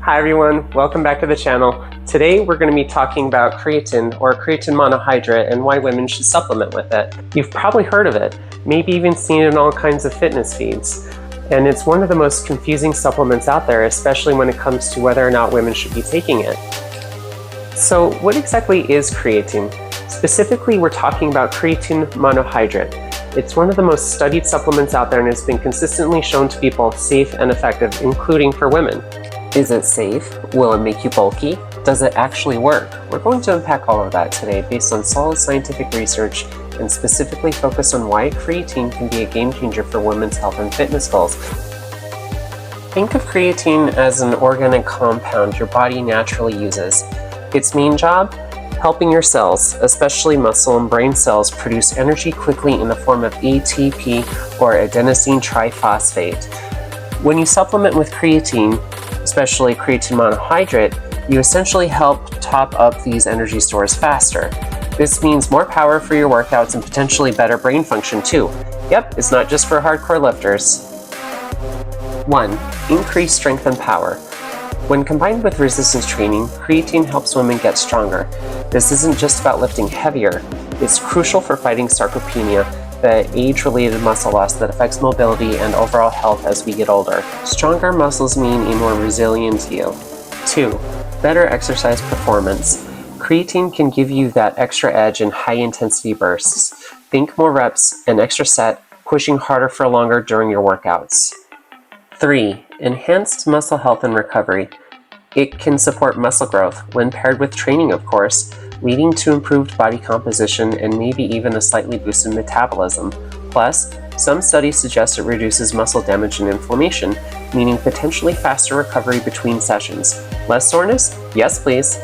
Hi everyone, welcome back to the channel. Today we're going to be talking about creatine or creatine monohydrate and why women should supplement with it. You've probably heard of it, maybe even seen it in all kinds of fitness feeds. And it's one of the most confusing supplements out there, especially when it comes to whether or not women should be taking it. So what exactly is creatine? Specifically, we're talking about creatine monohydrate. It's one of the most studied supplements out there and has been consistently shown to be both safe and effective, including for women. Is it safe? Will it make you bulky? Does it actually work? We're going to unpack all of that today based on solid scientific research and specifically focus on why creatine can be a game changer for women's health and fitness goals. Think of creatine as an organic compound your body naturally uses. Its main job? Helping your cells, especially muscle and brain cells, produce energy quickly in the form of ATP or adenosine triphosphate. When you supplement with creatine, especially creatine monohydrate, you essentially help top up these energy stores faster. This means more power for your workouts and potentially better brain function too. Yep, it's not just for hardcore lifters. 1. Increased strength and power. When combined with resistance training, creatine helps women get stronger. This isn't just about lifting heavier, it's crucial for fighting sarcopenia, the age-related muscle loss that affects mobility and overall health as we get older. Stronger muscles mean a more resilient you. 2. Better exercise performance. Creatine can give you that extra edge in high-intensity bursts. Think more reps, an extra set, pushing harder for longer during your workouts. 3. Enhanced muscle health and recovery. It can support muscle growth, when paired with training of course, leading to improved body composition and maybe even a slightly boosted metabolism. Plus, some studies suggest it reduces muscle damage and inflammation, meaning potentially faster recovery between sessions. Less soreness? Yes, please.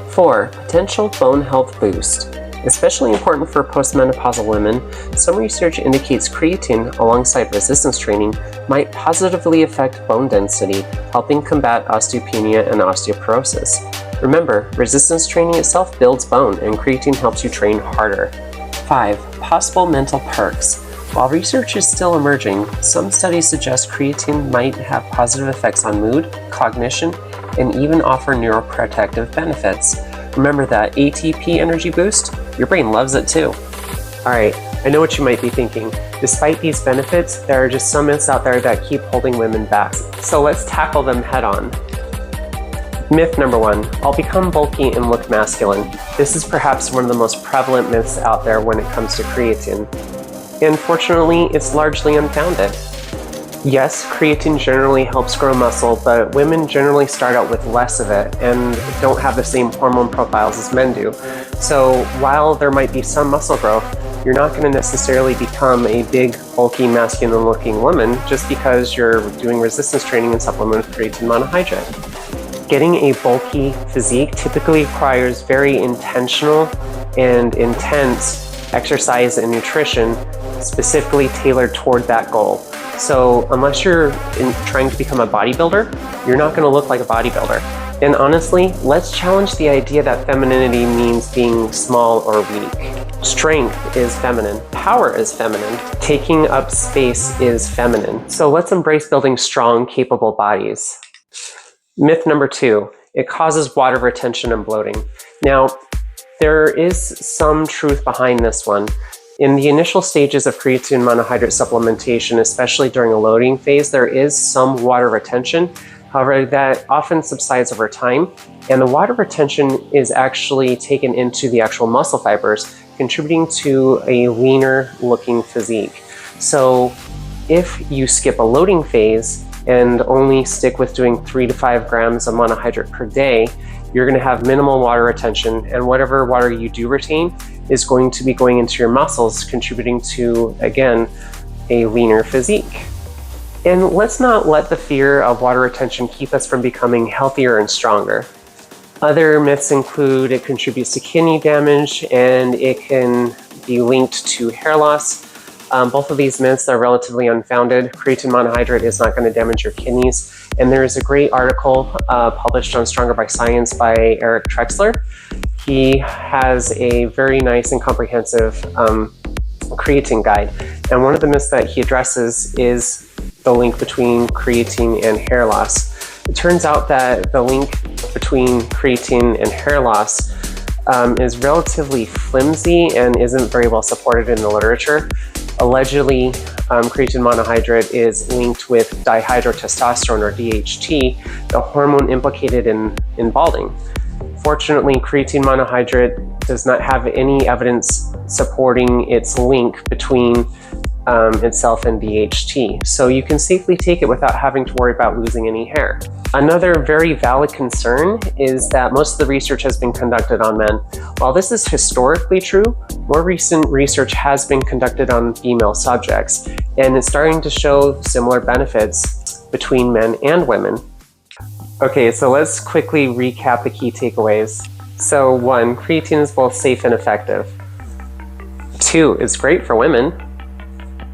4. Potential bone health boost. Especially important for postmenopausal women, some research indicates creatine, alongside resistance training, might positively affect bone density, helping combat osteopenia and osteoporosis. Remember, resistance training itself builds bone, and creatine helps you train harder. 5. Possible mental perks. While research is still emerging, some studies suggest creatine might have positive effects on mood, cognition, and even offer neuroprotective benefits. Remember that ATP energy boost? Your brain loves it too. Alright, I know what you might be thinking. Despite these benefits, there are just some myths out there that keep holding women back. So let's tackle them head on. Myth number 1, I'll become bulky and look masculine. This is perhaps one of the most prevalent myths out there when it comes to creatine. And fortunately, it's largely unfounded. Yes, creatine generally helps grow muscle, but women generally start out with less of it and don't have the same hormone profiles as men do. So while there might be some muscle growth, you're not going to necessarily become a big, bulky, masculine-looking woman just because you're doing resistance training and supplement with creatine monohydrate. Getting a bulky physique typically requires very intentional and intense exercise and nutrition specifically tailored toward that goal. So unless you're trying to become a bodybuilder, you're not going to look like a bodybuilder. And honestly, let's challenge the idea that femininity means being small or weak. Strength is feminine. Power is feminine. Taking up space is feminine. So let's embrace building strong, capable bodies. Myth number 2, it causes water retention and bloating. Now, there is some truth behind this one. In the initial stages of creatine monohydrate supplementation, especially during a loading phase, there is some water retention. However, that often subsides over time, and the water retention is actually taken into the actual muscle fibers, contributing to a leaner looking physique. So if you skip a loading phase and only stick with doing 3 to 5 grams of monohydrate per day, you're going to have minimal water retention, and whatever water you do retain is going to be going into your muscles, contributing to, again, a leaner physique. And let's not let the fear of water retention keep us from becoming healthier and stronger. Other myths include it contributes to kidney damage and it can be linked to hair loss. Both of these myths are relatively unfounded. Creatine monohydrate is not going to damage your kidneys. And there is a great article published on Stronger by Science by Eric Trexler. He has a very nice and comprehensive creatine guide. And one of the myths that he addresses is the link between creatine and hair loss. It turns out that the link between creatine and hair loss is relatively flimsy and isn't very well supported in the literature. Allegedly, creatine monohydrate is linked with dihydrotestosterone, or DHT, the hormone implicated in balding. Fortunately, creatine monohydrate does not have any evidence supporting its link between itself and DHT, so you can safely take it without having to worry about losing any hair. Another very valid concern is that most of the research has been conducted on men. While this is historically true, more recent research has been conducted on female subjects, and it's starting to show similar benefits between men and women. Okay, so let's quickly recap the key takeaways. So 1, creatine is both safe and effective. 2, it's great for women.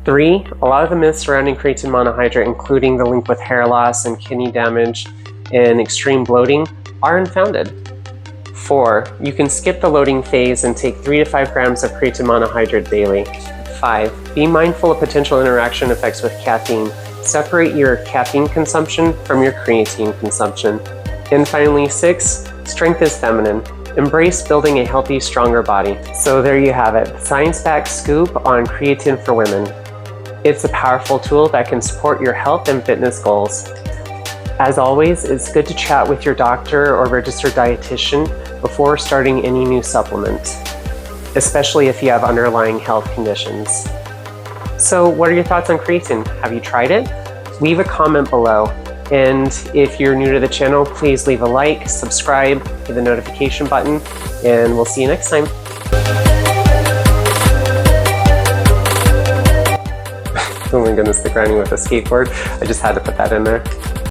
3, a lot of the myths surrounding creatine monohydrate, including the link with hair loss and kidney damage and extreme bloating, are unfounded. 4, you can skip the loading phase and take 3 to 5 grams of creatine monohydrate daily. 5, be mindful of potential interaction effects with caffeine. Separate your caffeine consumption from your creatine consumption. And finally, 6, strength is feminine. Embrace building a healthy, stronger body. So there you have it, science-backed scoop on creatine for women. It's a powerful tool that can support your health and fitness goals. As always, it's good to chat with your doctor or registered dietitian before starting any new supplement, especially if you have underlying health conditions. So what are your thoughts on creatine? Have you tried it? Leave a comment below. And if you're new to the channel, please leave a like, subscribe, hit the notification button, and we'll see you next time. Oh my goodness, the grinding with a skateboard. I just had to put that in there.